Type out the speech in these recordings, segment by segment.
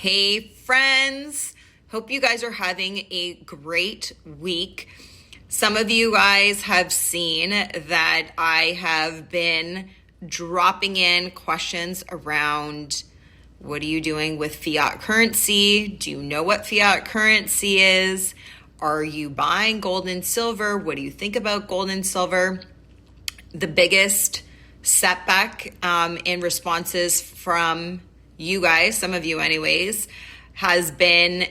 Hey friends, hope you guys are having a great week. Some of you guys have seen that I have been dropping in questions around what are you doing with fiat currency? Do you know what fiat currency is? Are you buying gold and silver? What do you think about gold and silver? The biggest setback in responses from you guys, some of you anyways, has been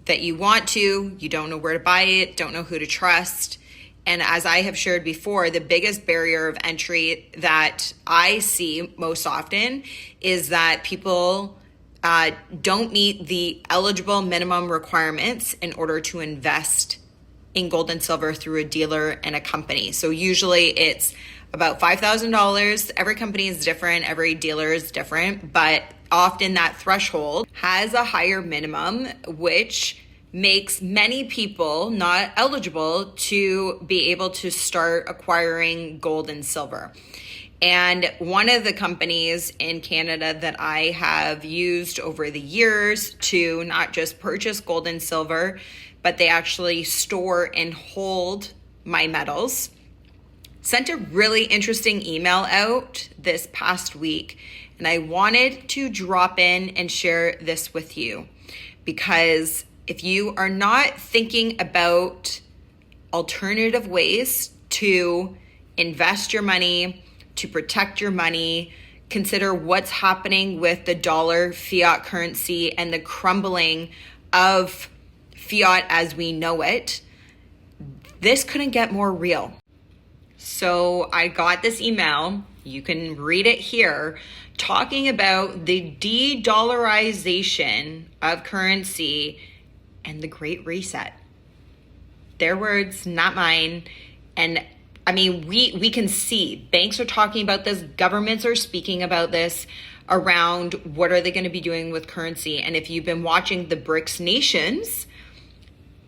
that you don't know where to buy it, don't know who to trust. And as I have shared before, the biggest barrier of entry that I see most often is that people don't meet the eligible minimum requirements in order to invest in gold and silver through a dealer and a company. So usually it's about $5,000. Every company is different, every dealer is different, but often that threshold has a higher minimum, which makes many people not eligible to be able to start acquiring gold and silver. And one of the companies in Canada that I have used over the years to not just purchase gold and silver, but they actually store and hold my metals, sent a really interesting email out this past week. And I wanted to drop in and share this with you because if you are not thinking about alternative ways to invest your money, to protect your money, consider what's happening with the dollar fiat currency and the crumbling of fiat as we know it, this couldn't get more real. So I got this email, you can read it here, talking about the de-dollarization of currency and the Great Reset. Their words, not mine. And I mean, we can see banks are talking about this, governments are speaking about this around what are they going to be doing with currency. And if you've been watching the BRICS nations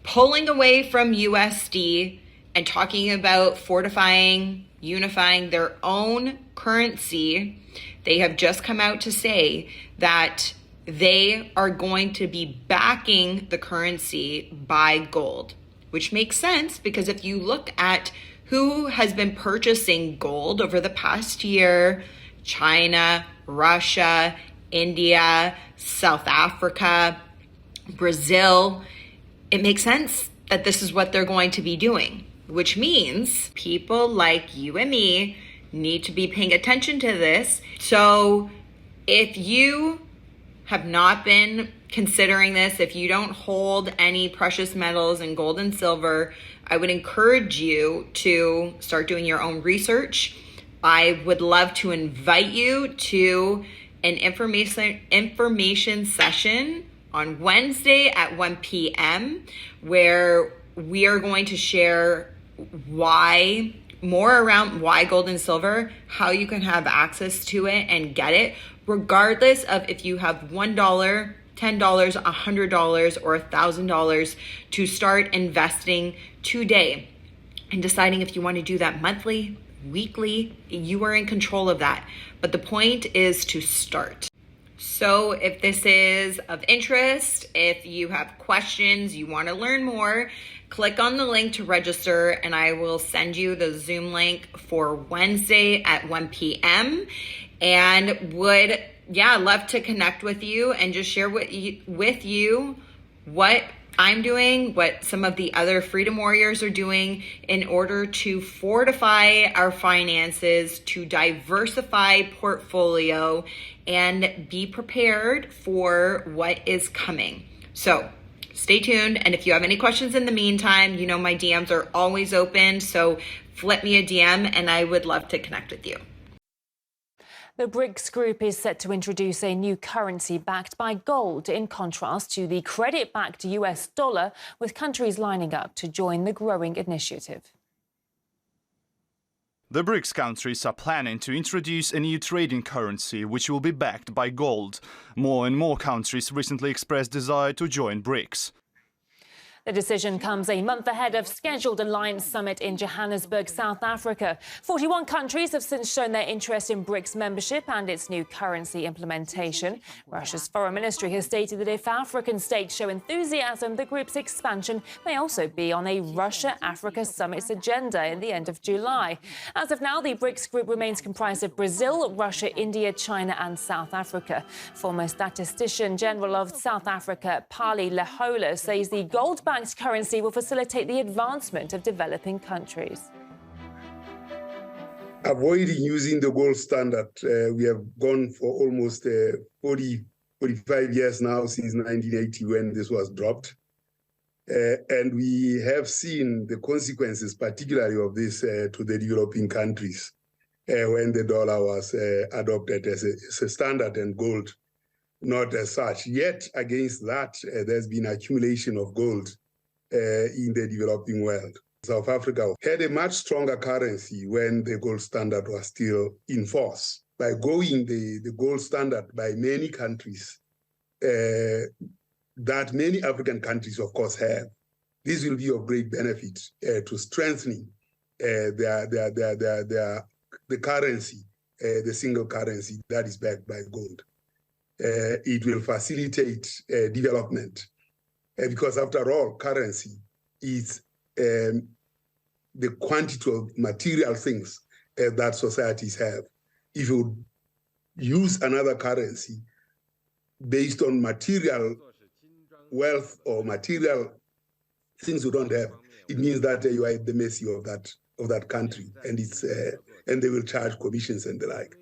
pulling away from USD and talking about fortifying, unifying their own currency, they have just come out to say that they are going to be backing the currency by gold, which makes sense because if you look at who has been purchasing gold over the past year, China, Russia, India, South Africa, Brazil, it makes sense that this is what they're going to be doing, which means people like you and me need to be paying attention to this. So if you have not been considering this, if you don't hold any precious metals and gold and silver, I would encourage you to start doing your own research. I would love to invite you to an information session on Wednesday at 1 p.m. where we are going to share more around why gold and silver, how you can have access to it and get it, regardless of if you have $1, $10, $100, or $1,000 to start investing today and deciding if you want to do that monthly, weekly, you are in control of that. But the point is to start. So if this is of interest, if you have questions, you want to learn more, click on the link to register and I will send you the Zoom link for Wednesday at 1 p.m. and would love to connect with you and just share with you what I'm doing, what some of the other freedom warriors are doing in order to fortify our finances, to diversify portfolio, and be prepared for what is coming. So stay tuned. And if you have any questions in the meantime, you know my DMs are always open. So flip me a DM and I would love to connect with you. The BRICS group is set to introduce a new currency backed by gold, in contrast to the credit-backed US dollar, with countries lining up to join the growing initiative. The BRICS countries are planning to introduce a new trading currency which will be backed by gold. More and more countries recently expressed desire to join BRICS. The decision comes a month ahead of scheduled Alliance Summit in Johannesburg, South Africa. 41 countries have since shown their interest in BRICS membership and its new currency implementation. Russia's foreign ministry has stated that if African states show enthusiasm, the group's expansion may also be on a Russia-Africa summit's agenda in the end of July. As of now, the BRICS group remains comprised of Brazil, Russia, India, China and South Africa. Former Statistician General of South Africa, Pali Lehola, says the gold-backed currency will facilitate the advancement of developing countries. Avoiding using the gold standard, we have gone for almost 45 years now, since 1980 when this was dropped. And we have seen the consequences, particularly of this to the developing countries, when the dollar was adopted as a standard and gold not as such. Yet against that, there's been accumulation of gold in the developing world. South Africa had a much stronger currency when the gold standard was still in force. By going the gold standard by many countries, that many African countries, of course, have, this will be of great benefit to strengthening the currency, the single currency that is backed by gold. It will facilitate development because, after all, currency is the quantity of material things that societies have. If you use another currency based on material wealth or material things you don't have, it means that you are at the mercy of that country, and it's and they will charge commissions and the like.